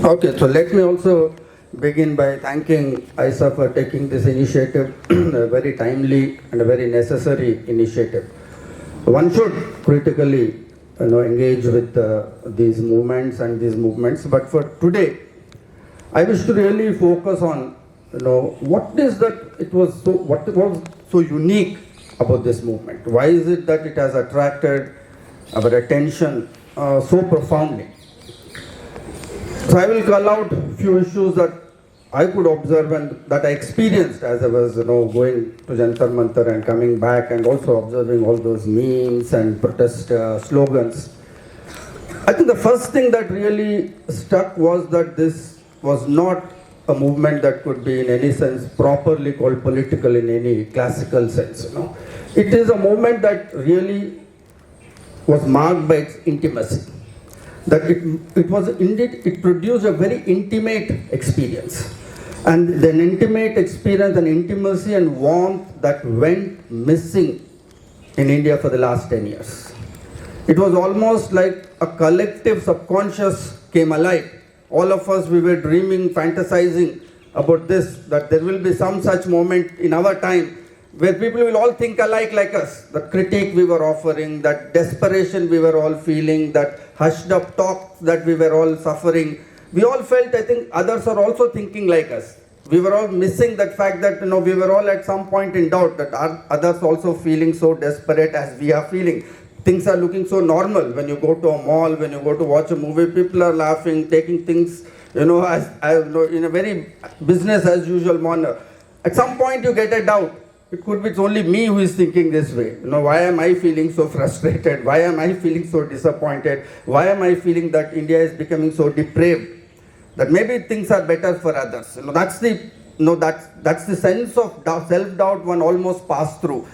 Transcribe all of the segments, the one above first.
Okay, so let me also begin by thanking AISA for taking this initiative, a very timely and a very necessary initiative. One should critically engage with these movements and these movements, but for today, I wish to really focus on what is that what was so unique about this movement. Why is it that it has attracted our attention so profoundly? So I will call out a few issues that I could observe and that I experienced as I was going to Jantar Mantar and coming back, and also observing all those memes and protest slogans. I think the first thing that really struck was that this was not a movement that could be in any sense properly called political in any classical sense. It is a movement that really was marked by its intimacy. That it was indeed, it produced a very intimate experience. And an intimate experience and intimacy and warmth that went missing in India for the last 10 years. It was almost like a collective subconscious came alive. All of us, we were dreaming, fantasizing about this, that there will be some such moment in our time where people will all think alike like us. The critique we were offering, that desperation we were all feeling, that hushed up talk that we were all suffering. We all felt, I think, others are also thinking like us. We were all missing that fact that, we were all at some point in doubt that are others also feeling so desperate as we are feeling. Things are looking so normal. When you go to a mall, when you go to watch a movie, people are laughing, taking things, in a very business as usual manner. At some point you get a doubt. It could be it's only me who is thinking this way. Why am I feeling so frustrated? Why am I feeling so disappointed? Why am I feeling that India is becoming so depraved? That maybe things are better for others. That's the sense of self-doubt one almost passed through.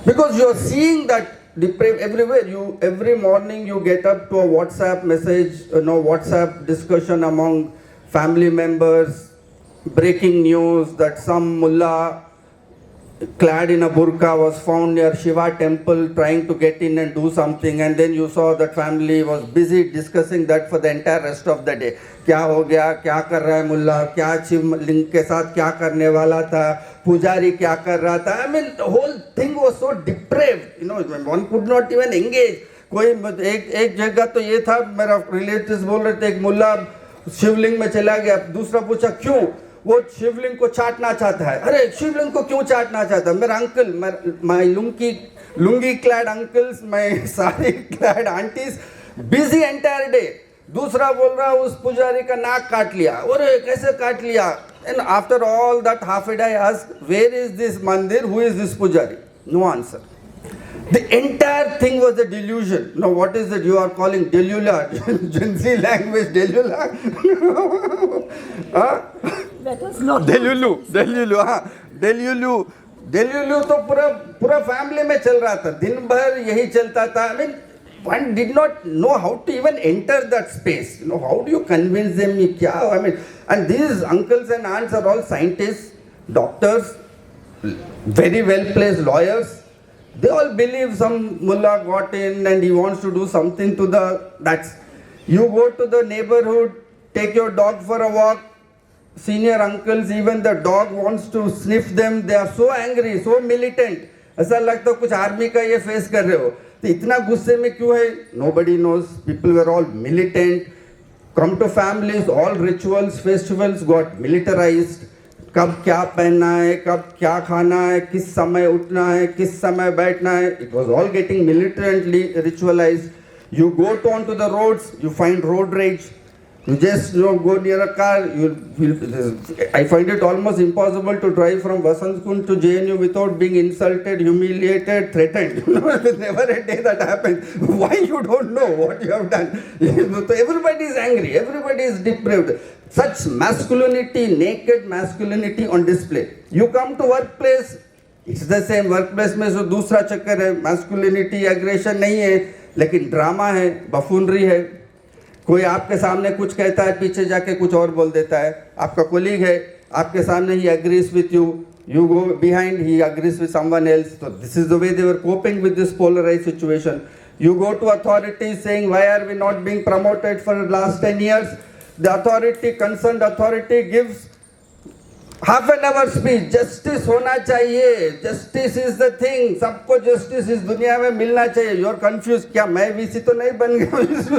Because you are seeing that depraved everywhere. Every morning you get up to a WhatsApp message, WhatsApp discussion among family members, breaking news that some mullah clad in a burqa was found near Shiva temple trying to get in and do something, and then you saw that family was busy discussing that for the entire rest of the day. क्या हो गया, क्या कर रहा है मुल्ला, क्या शिवलिंग के साथ क्या करने वाला था, पुजारी क्या कर रहा था. I mean, the whole thing was so depraved. One could not even engage. कोई एक जगह तो ये था, मेरा रिलेटिव्स बोल रहे थे, एक मुल्ला शिवलिंग में चला गया, दूसरा पूछा क्यों, वो शिवलिंग को चाटना चाहता है. अरे शिवलिंग को क्यों चाटना चाहता है? मेरा uncle, my lungi clad uncles, my sari clad aunties, busy entire day. दूसरा बोल रहा उस पुजारी का नाक काट लिया. अरे कैसे काट लिया? And after all that half a day I asked, where is this mandir? Who is this pujari? No answer. The entire thing was a delusion. Now what is it you are calling delula? Gen Z language delula? Let us not. delulu, हाँ, delulu तो पूरा family में चल रहा था. दिन भर यही चलता था. I mean, one did not know how to even enter that space. How do you convince them? I mean, and these uncles and aunts are all scientists, doctors, very well-placed lawyers. They all believe some mullah got in and he wants to do something to you go to the neighborhood, take your dog for a walk, senior uncles, even the dog wants to sniff them. They are so angry, so militant. ऐसा लगता है कुछ army का ये face कर रहे हो. तो इतना गुस्से में क्यों है? Nobody knows. People were all militant. Come to families, all rituals, festivals got militarized. कब क्या पहनना है, कब क्या खाना है, किस समय उठना है, किस समय बैठना है. It was all getting militantly ritualized. You go onto the roads, you find road rage. You just go near a car. I find it almost impossible to drive from Vasant Kund to JNU without being insulted, humiliated, threatened. There's never a day that happens. Why you don't know what you have done? So everybody is angry. Everybody is depraved. Such masculinity, naked masculinity on display. You come to workplace, it's the same. Workplace में जो दूसरा चक्कर है, masculinity, aggression नहीं है, लेकिन drama है, बफूनरी है. कोई आपके सामने कुछ कहता है, पीछे जाके कुछ और बोल देता है. आपका कोलीग है, आपके सामने he agrees with you, you go behind, he agrees with someone else. So this is the way they were coping with this polarized situation. You go to authorities saying, why are we not being promoted for the last 10 years? the authority, concerned authority gives half an hour speech, justice होना चाहिए, justice is the thing, सबको justice इस दुनिया में मिलना चाहिए. You are confused, क्या मैं VC तो नहीं बन गया,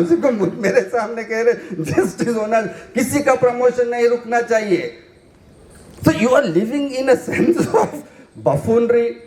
उसी को मेरे सामने कह रहे justice होना, किसी का promotion नहीं रुकना चाहिए. So you are living in a sense of buffoonery,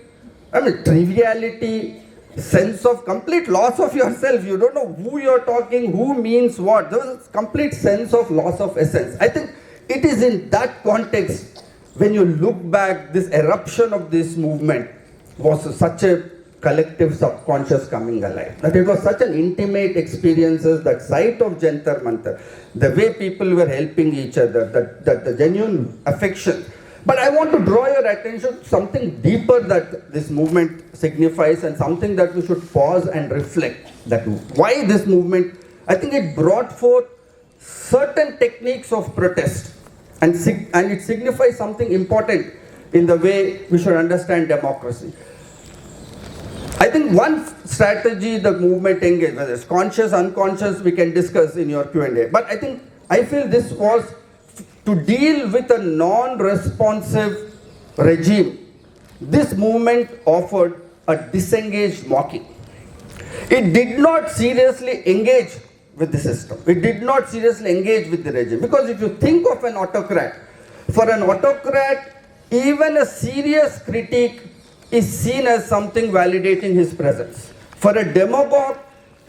I mean triviality, sense of complete loss of yourself. You don't know who you are talking, who means what. There was a complete sense of loss of essence. I think it is in that context, when you look back, this eruption of this movement was such a collective subconscious coming alive. That it was such an intimate experiences, that sight of Jantar Mantar, the way people were helping each other, that the genuine affection. But I want to draw your attention to something deeper that this movement signifies, and something that we should pause and reflect. That why this movement, I think it brought forth certain techniques of protest, and it signifies something important in the way we should understand democracy. I think one strategy the movement engaged, whether it's conscious, unconscious, we can discuss in your Q&A. But I feel this was to deal with a non-responsive regime. This movement offered a disengaged mocking. It did not seriously engage with the system. It did not seriously engage with the regime. Because if you think of an autocrat, for an autocrat, even a serious critique is seen as something validating his presence. For a demagogue,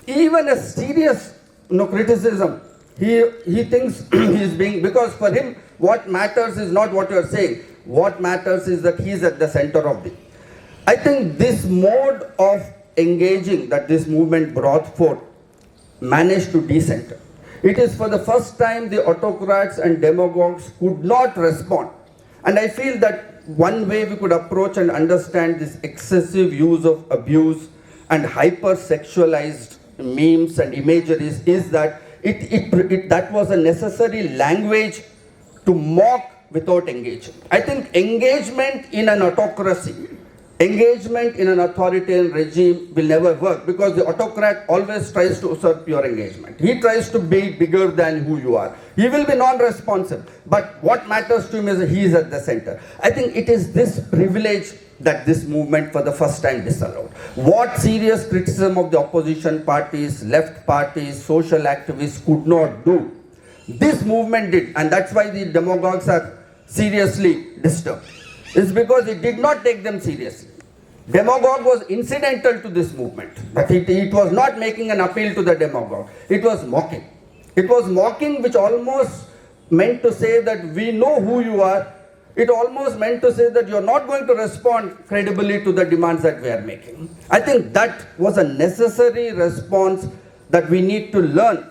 even a serious criticism, he thinks he's being, because for him, what matters is not what you're saying. What matters is that he's at the center of the. I think this mode of engaging that this movement brought forth managed to decenter. It is for the first time the autocrats and demagogues could not respond. And I feel that one way we could approach and understand this excessive use of abuse and hyper-sexualized memes and imageries is that that was a necessary language to mock without engaging. I think engagement in an autocracy, engagement in an authoritarian regime will never work, because the autocrat always tries to usurp your engagement. He tries to be bigger than who you are. He will be non-responsive, but what matters to him is that he is at the center. I think it is this privilege that this movement for the first time disallowed. What serious criticism of the opposition parties, left parties, social activists could not do, this movement did, and that's why the demagogues are seriously disturbed. It's because it did not take them seriously. Demagogue was incidental to this movement. But it was not making an appeal to the demagogue. It was mocking. It was mocking, which almost meant to say that we know who you are. It almost meant to say that you're not going to respond credibly to the demands that we are making. I think that was a necessary response that we need to learn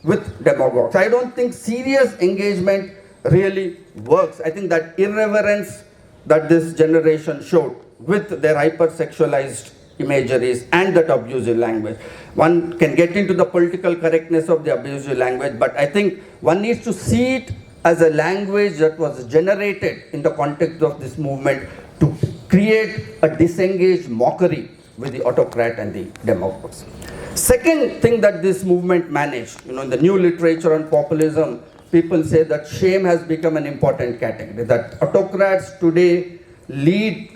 with demagogues. I don't think serious engagement really works. I think that irreverence that this generation showed with their hyper-sexualized imageries and that abusive language. One can get into the political correctness of the abusive language, but I think one needs to see it as a language that was generated in the context of this movement to create a disengaged mockery with the autocrat and the demagogues. Second thing that this movement managed, in the new literature on populism, people say that shame has become an important category, that autocrats today lead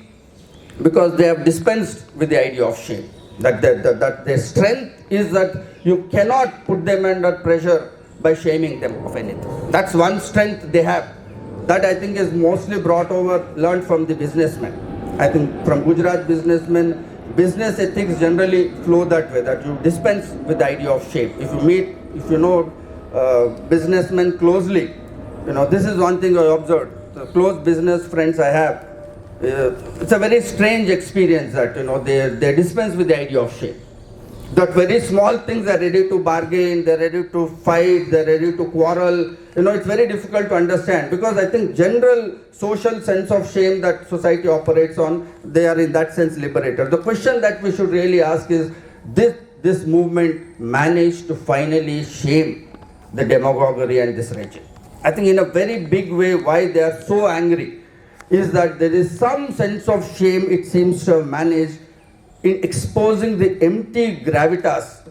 because they have dispensed with the idea of shame. That their strength is that you cannot put them under pressure by shaming them of anything. That's one strength they have. That I think is mostly learned from the businessmen. I think from Gujarat businessmen, business ethics generally flow that way, that you dispense with the idea of shame. If you know businessmen closely, this is one thing I observed. The close business friends I have, it's a very strange experience that they dispense with the idea of shame. That very small things, they're ready to bargain, they're ready to fight, they're ready to quarrel. It's very difficult to understand, because I think general social sense of shame that society operates on, they are in that sense liberated. The question that we should really ask is, this movement managed to finally shame the demagoguery and this regime? I think in a very big way, why they are so angry is that there is some sense of shame it seems to have managed in exposing the empty gravitas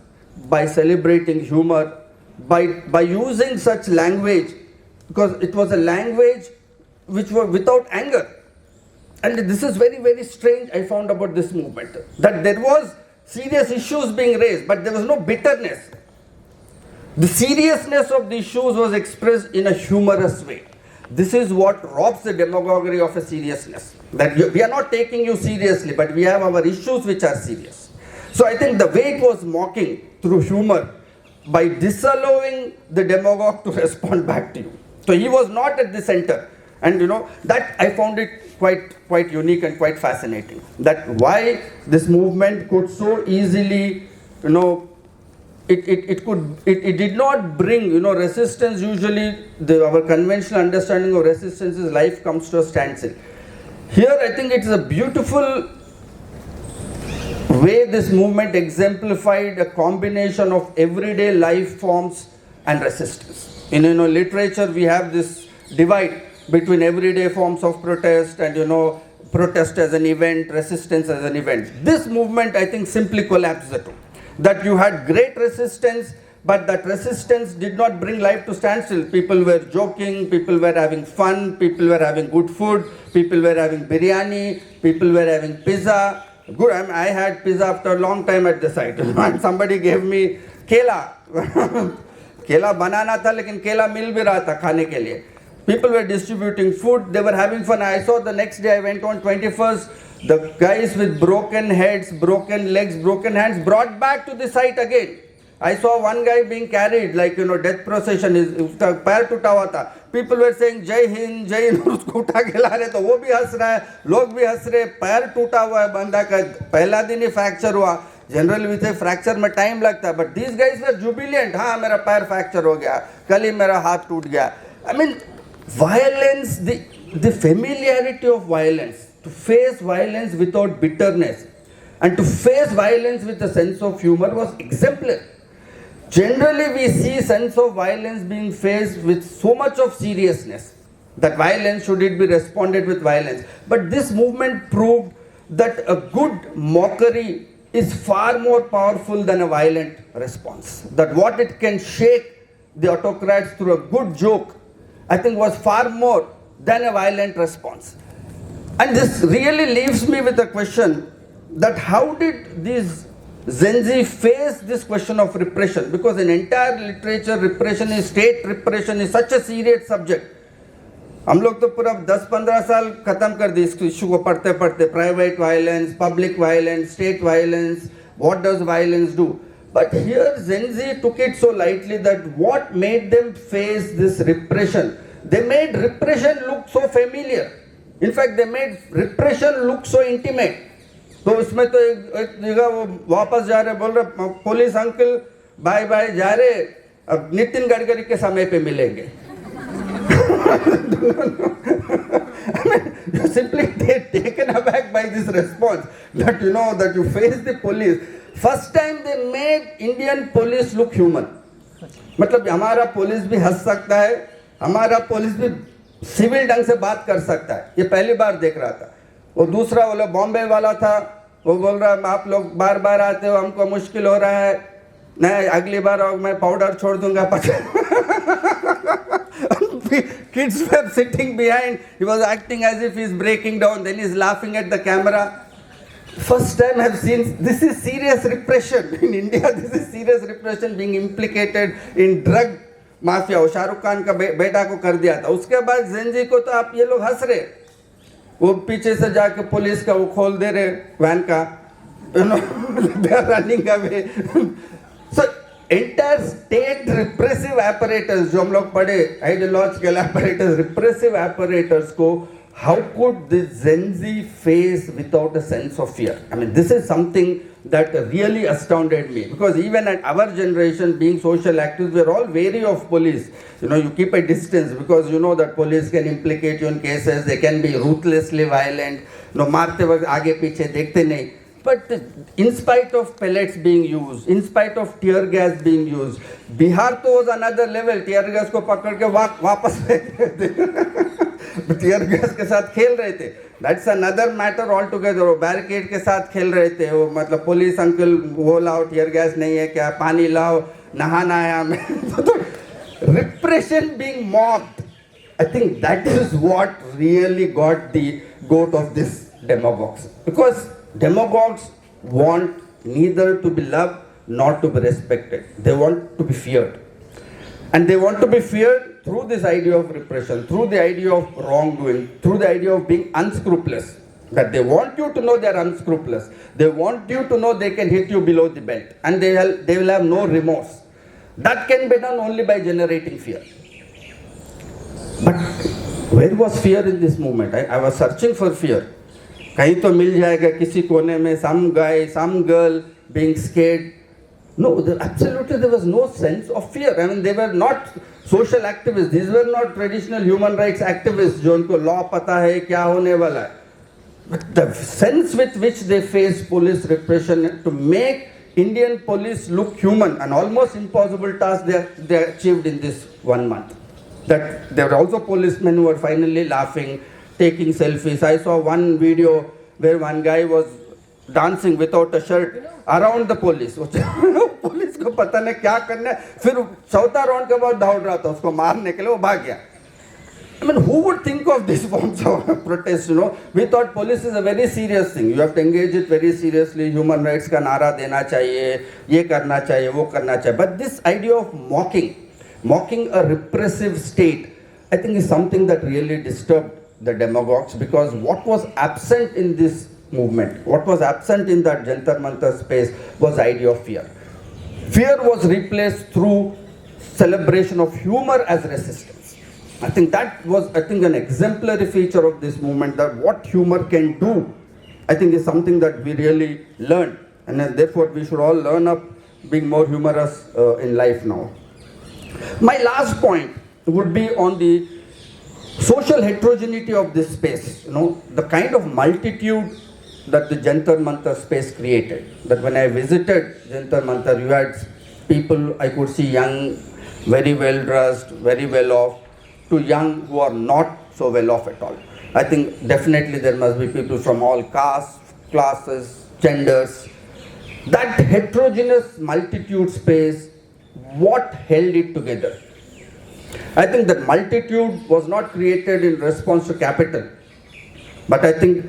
by celebrating humor, by using such language, because it was a language which was without anger. And this is very, very strange, I found about this movement, that there was serious issues being raised, but there was no bitterness. The seriousness of the issues was expressed in a humorous way. This is what robs the demagoguery of a seriousness. That we are not taking you seriously, but we have our issues which are serious. So I think the way it was mocking through humor, by disallowing the demagogue to respond back to you. So he was not at the center. And that I found it quite unique and quite fascinating. That why this movement could so easily, it did not bring, resistance. Usually our conventional understanding of resistance is life comes to a standstill. Here I think it is a beautiful way this movement exemplified a combination of everyday life forms and resistance. In literature we have this divide between everyday forms of protest and protest as an event, resistance as an event. This movement I think simply collapsed the two. That you had great resistance, but that resistance did not bring life to standstill. People were joking, people were having fun, people were having good food, people were having biryani, people were having pizza. Good, I had pizza after a long time at the site. And somebody gave me kela. Kela banana tha, lekin kela mil bhi raha tha khane ke liye. People were distributing food, they were having fun. I saw the next day, I went on 21st, the guys with broken heads, broken legs, broken hands brought back to the site again. I saw one guy being carried like, death procession, his पैर टूटा हुआ था. People were saying जय हिंद जय हिंद, उसको उठा के ला रहे, तो वो भी हंस रहा है, लोग भी हंस रहे, पैर टूटा हुआ है बंदा का, पहला दिन ही फ्रैक्चर हुआ. जनरली विथ फ्रैक्चर में टाइम लगता है, but these guys were Jubilant. हाँ मेरा पैर फ्रैक्चर हो गया, कल ही मेरा हाथ टूट गया. I mean, violence, the familiarity of violence, to face violence without bitterness and to face violence with a sense of humor was exemplary. Generally we see sense of violence being faced with so much of seriousness, that violence should it be responded with violence. But this movement proved that a good mockery is far more powerful than a violent response. That what it can shake the autocrats through a good joke, I think, was far more than a violent response. And this really leaves me with a question, that how did these Gen Z face this question of repression? Because in entire literature, repression is, state repression is such a serious subject. हम लोग तो पूरा 10-15 साल खत्म कर दिए इस issue को पढ़ते पढ़ते. Private violence, public violence, state violence, what does violence do? But here Gen Z took it so lightly that what made them face this repression? They made repression look so familiar. In fact, they made repression look so intimate. तो उसमें तो एक जगह वो वापस जा रहे, बोल रहे पुलिस अंकल बाय बाय जा रहे, अब नितिन गडकरी के समय पे मिलेंगे. I mean, you're simply taken aback by this response, that that you face the police. First time they made Indian police look human. मतलब हमारा पुलिस भी हंस सकता है, हमारा पुलिस भी सिविल ढंग से बात कर सकता है. ये पहली बार देख रहा था. वो दूसरा वाला बॉम्बे वाला था, वो बोल रहा है आप लोग बार बार आते हो, हमको मुश्किल हो रहा है, नहीं अगली बार मैं पाउडर छोड़ दूंगा. Kids were sitting behind, he was acting as if he's breaking down, then he's laughing at the camera. First time I've seen, this is serious repression. In India, this is serious repression being implicated in drug mafia. वो शाहरुख खान का बेटा को कर दिया था. उसके बाद Gen Z को तो आप ये लोग हंस रहे, वो पीछे से जाके पुलिस का वो खोल दे रहे वैन का, they are running away. So entire state repressive apparatus जो हम लोग पढ़े, ideological apparatus, repressive apparatus को, how could this Gen Z face without a sense of fear? I mean, this is something that really astounded me, because even at our generation, being social activists, we're all wary of police. You keep a distance because you know that police can implicate you in cases, they can be ruthlessly violent, मारते वक्त आगे पीछे देखते नहीं. But in spite of pellets being used, in spite of tear gas being used, Bihar to was another level. Tear gas को पकड़ के वापस tear gas के साथ खेल रहे थे. That's another matter altogether. वो बैरिकेड के साथ खेल रहे थे. वो मतलब पुलिस अंकल वो लाओ, tear gas नहीं है क्या, पानी लाओ, nahana hai. Repression being mocked. I think that is what really got the goat of this demagogues. Because demagogues want neither to be loved nor to be respected. They want to be feared. And they want to be feared through this idea of repression, through the idea of wrongdoing, through the idea of being unscrupulous. That they want you to know they are unscrupulous. They want you to know they can hit you below the belt. And they will have no remorse. That can be done only by generating fear. But where was fear in this movement? I was searching for fear. कहीं तो मिल जाएगा किसी कोने में, some guy, some girl being scared. No, absolutely there was no sense of fear. I mean, they were not social activists. These were not traditional human rights activists जो उनको law पता है क्या होने वाला है. But the sense with which they faced police repression to make Indian police look human, an almost impossible task they achieved in this 1 month. That there were also policemen who were finally laughing, taking selfies. I saw one video where one guy was dancing without a shirt around the police. Police को पता नहीं क्या करना है, फिर चौथा round के बाद दौड़ रहा था उसको मारने के लिए, वो भाग गया. I mean, who would think of these forms of protest, you know? We thought police is a very serious thing. You have to engage it very seriously. Human rights का नारा देना चाहिए, ये करना चाहिए, वो करना चाहिए. But this idea of mocking a repressive state, I think is something that really disturbed the demagogues, because what was absent in this movement, what was absent in that Jantar Mantar space was the idea of fear. Fear was replaced through celebration of humor as resistance. I think that was, an exemplary feature of this movement, that what humor can do, I think is something that we really learned. And therefore we should all learn up being more humorous in life now. My last point would be on the social heterogeneity of this space. You know, the kind of multitude that the Jantar Mantar space created. That when I visited Jantar Mantar, you had people, I could see young, very well dressed, very well off, to young who are not so well off at all. I think definitely there must be people from all castes, classes, genders. That heterogeneous multitude space, what held it together? I think that multitude was not created in response to capital, but I think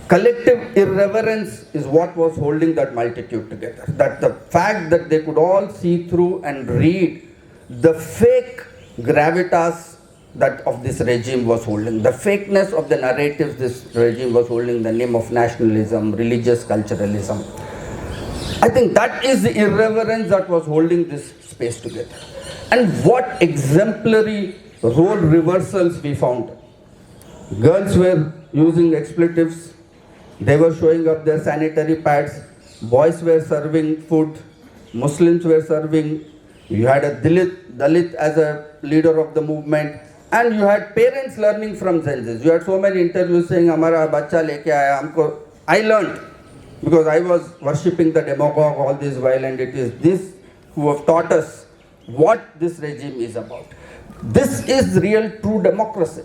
collective irreverence is what was holding that multitude together. That the fact that they could all see through and read the fake gravitas that of this regime was holding, the fakeness of the narratives this regime was holding in the name of nationalism, religious culturalism. I think that is the irreverence that was holding this space together. And what exemplary role reversals we found. Girls were using expletives, they were showing up their sanitary pads, boys were serving food, Muslims were serving, you had a Dalit as a leader of the movement, and you had parents learning from GenZs. You had so many interviews saying, "Hamara bacha leke aaya humko." I learned because I was worshipping the demagogue all this while, and it is this who have taught us what this regime is about. This is real true democracy.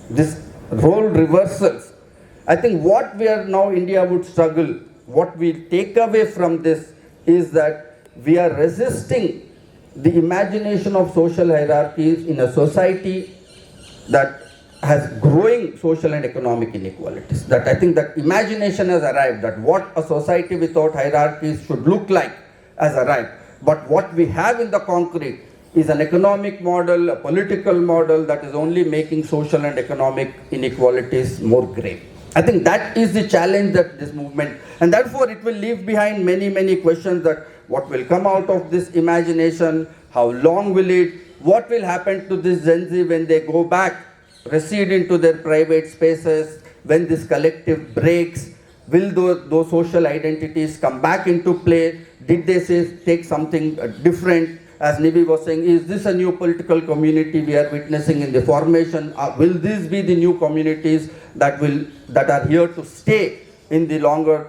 This role reversals. I think what we are now, India would struggle, what we take away from this is that we are resisting the imagination of social hierarchies in a society that has growing social and economic inequalities. That I think that imagination has arrived, that what a society without hierarchies should look like has arrived. But what we have in the concrete is an economic model, a political model that is only making social and economic inequalities more grave. I think that is the challenge that this movement, and therefore it will leave behind many, many questions that what will come out of this imagination, how long will it, what will happen to this Gen Z when they go back, recede into their private spaces, when this collective breaks, will those social identities come back into play? Did they take something different? As Nivi was saying, is this a new political community we are witnessing in the formation? Will these be the new communities that are here to stay in the longer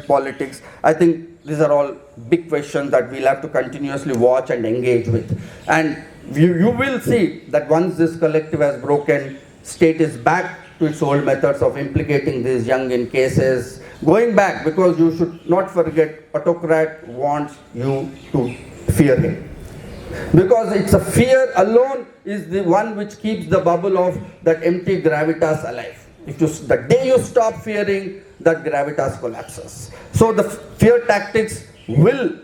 politics? I think these are all big questions that we'll have to continuously watch and engage with. And you will see that once this collective has broken, state is back to its old methods of implicating these young in cases, going back, because you should not forget, autocrat wants you to fear him. Because it's a fear alone is the one which keeps the bubble of that empty gravitas alive. If you, the day you stop fearing, that gravitas collapses. So the fear tactics will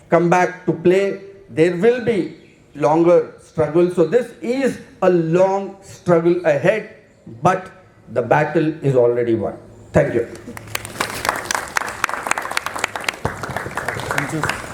come back to play. There will be longer struggle. So this is a long struggle ahead, but the battle is already won. Thank you. Thank you.